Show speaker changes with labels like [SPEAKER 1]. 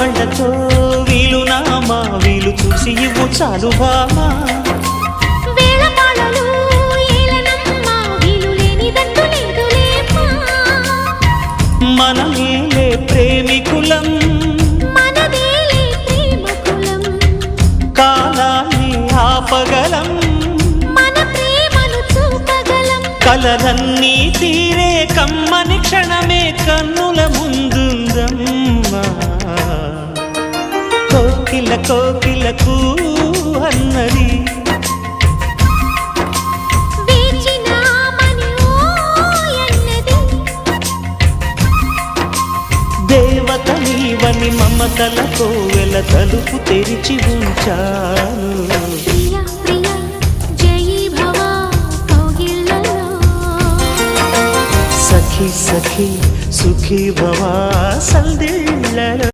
[SPEAKER 1] కళ్ళతో వీలు నామా వీలు చూసి ఇవ్వు చాలు భామా మనమేలే ప్రేమికులం కాలాన్ని ఆపగలం కలలన్నీ తీరే కమ్మని క్షణమే కన్నుల ముందుందమ్మా కోకిల కోకిలకు అన్నది దేవత నీవని మమతల కోవెల తలుపు తెరిచి ఉంచాను సఖీ సఖీ సుఖీ భవా సందిళ్ళలో